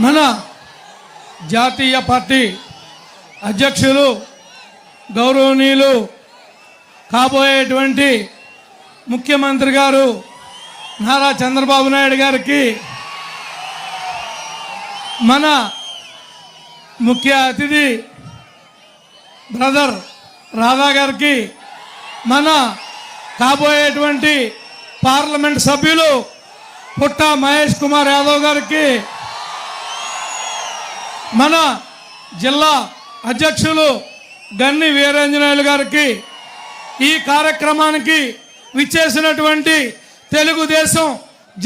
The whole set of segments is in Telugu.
మన జాతీయ పార్టీ అధ్యక్షులు గౌరవనీయులు కాబోయేటువంటి ముఖ్యమంత్రి గారు నారా చంద్రబాబు నాయుడు గారికి, మన ముఖ్య అతిథి బ్రదర్ రాధా గారికి, మన కాబోయేటువంటి పార్లమెంట్ సభ్యులు పుట్ట మహేష్ కుమార్ యాదవ్ గారికి, మన జిల్లా అధ్యక్షులు గన్ని వీరాంజనేయులు గారికి, ఈ కార్యక్రమానికి విచ్చేసినటువంటి తెలుగుదేశం,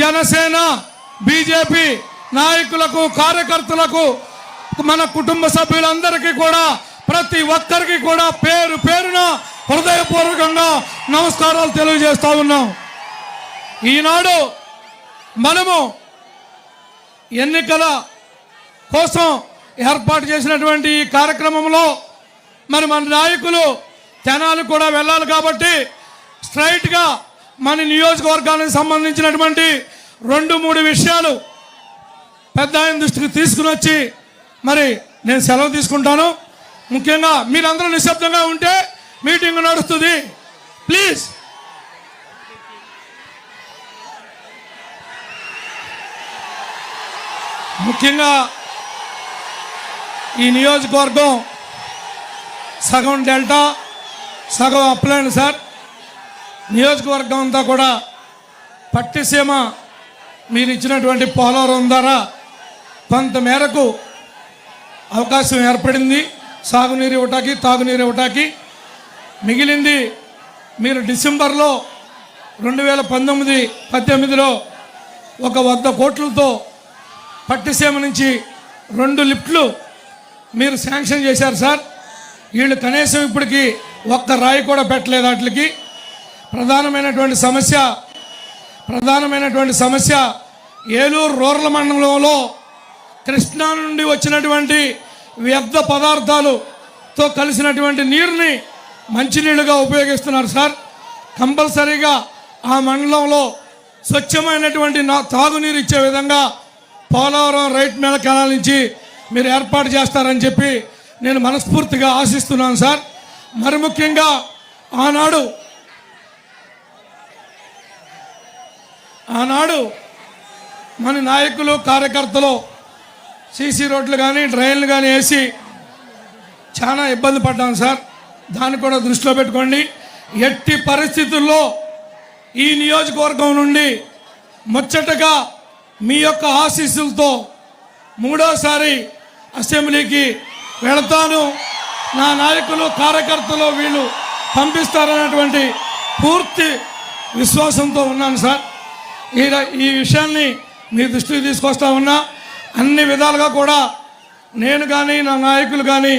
జనసేన, బీజేపీ నాయకులకు, కార్యకర్తలకు, మన కుటుంబ సభ్యులందరికీ కూడా, ప్రతి ఒక్కరికి కూడా పేరు పేరున హృదయపూర్వకంగా నమస్కారాలు తెలియజేస్తా ఉన్నాం. ఈనాడు మనము ఎన్నికల కోసం ఏర్పాటు చేసినటువంటి ఈ కార్యక్రమంలో మరి మన నాయకులు తెనాలి కూడా వెళ్ళాలి కాబట్టి స్ట్రైట్గా మన నియోజకవర్గానికి సంబంధించినటువంటి 2-3 విషయాలు పెద్ద ఆయన దృష్టికి తీసుకుని వచ్చి మరి నేను సెలవు తీసుకుంటాను. ముఖ్యంగా మీరందరూ నిశ్శబ్దంగా ఉంటే మీటింగ్ నడుస్తుంది. ప్లీజ్. ముఖ్యంగా ఈ నియోజకవర్గం సగం డెల్టా, సగం అప్లైన్ సార్. నియోజకవర్గం అంతా కూడా పట్టిసీమ మీరు ఇచ్చినటువంటి పోలవరం ద్వారా కొంత మేరకు అవకాశం ఏర్పడింది సాగునీరు ఇవ్వటానికి, తాగునీరు ఇవ్వటానికి. మిగిలింది మీరు డిసెంబర్లో 2019-18లో 100 కోట్లతో పట్టిసీమ నుంచి 2 లిఫ్ట్లు మీరు శాంక్షన్ చేశారు సార్. వీళ్ళు కనీసం ఇప్పటికి 1 రాయి కూడా పెట్టలేదు. వాటికి ప్రధానమైనటువంటి సమస్య ఏలూరు రూరల్ మండలంలో కృష్ణా నుండి వచ్చినటువంటి వ్యర్థ పదార్థాలతో కలిసినటువంటి నీరుని మంచినీళ్ళుగా ఉపయోగిస్తున్నారు సార్. కంపల్సరీగా ఆ మండలంలో స్వచ్ఛమైనటువంటి తాగునీరు ఇచ్చే విధంగా పోలవరం రైట్ మేల కెనాల్ నుంచి మీరు ఏర్పాటు చేస్తారని చెప్పి నేను మనస్ఫూర్తిగా ఆశిస్తున్నాను సార్. మరి ముఖ్యంగా ఆనాడు మన నాయకులు, కార్యకర్తలు సీసీ రోడ్లు కానీ డ్రైన్లు కానీ వేసి చాలా ఇబ్బంది పడ్డాం సార్. దాన్ని కూడా దృష్టిలో పెట్టుకోండి. ఎట్టి పరిస్థితుల్లో ఈ నియోజకవర్గం నుండి ముచ్చటగా మీ యొక్క ఆశీస్సులతో 3వసారి అసెంబ్లీకి వెళతాను. నా నాయకులు, కార్యకర్తలు వీళ్ళు పంపిస్తారనేటువంటి పూర్తి విశ్వాసంతో ఉన్నాను సార్. ఈ విషయాన్ని మీ దృష్టికి తీసుకొస్తా ఉన్నా. అన్ని విధాలుగా కూడా నేను కానీ నా నాయకులు కానీ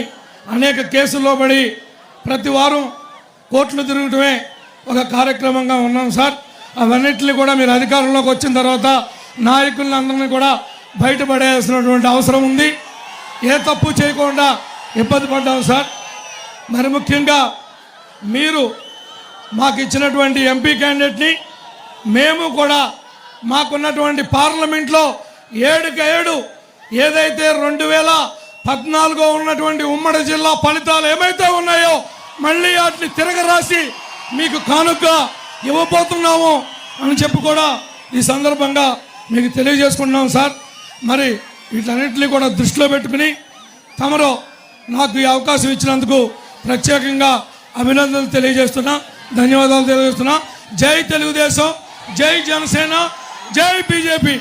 అనేక కేసుల్లో పడి ప్రతి వారం కోర్టులు తిరగటమే ఒక కార్యక్రమంగా ఉన్నాం సార్. అవన్నిటిని కూడా మీరు అధికారంలోకి వచ్చిన తర్వాత నాయకులను అందరినీ కూడా బయటపడేయాల్సినటువంటి అవసరం ఉంది. ఏ తప్పు చేయకుండా ఇబ్బంది పడ్డాం సార్. మరి ముఖ్యంగా మీరు మాకు ఇచ్చినటువంటి ఎంపీ క్యాండిడేట్ని మేము కూడా మాకున్నటువంటి పార్లమెంట్లో 7 ఏదైతే 2014 ఉన్నటువంటి ఉమ్మడి జిల్లా ఫలితాలు ఏమైతే ఉన్నాయో మళ్ళీ వాటిని తిరగరాసి మీకు కానుకగా ఇవ్వబోతున్నాము అని చెప్పి కూడా ఈ సందర్భంగా మీకు తెలియజేసుకుంటున్నాం సార్. మరి వీటన్నిటిని కూడా దృష్టిలో పెట్టుకుని తమరు నాకు ఈ అవకాశం ఇచ్చినందుకు ప్రత్యేకంగా అభినందనలు తెలియజేస్తున్నా, ధన్యవాదాలు తెలియజేస్తున్నా. జై తెలుగుదేశం, జై జనసేన, జై బీజేపీ.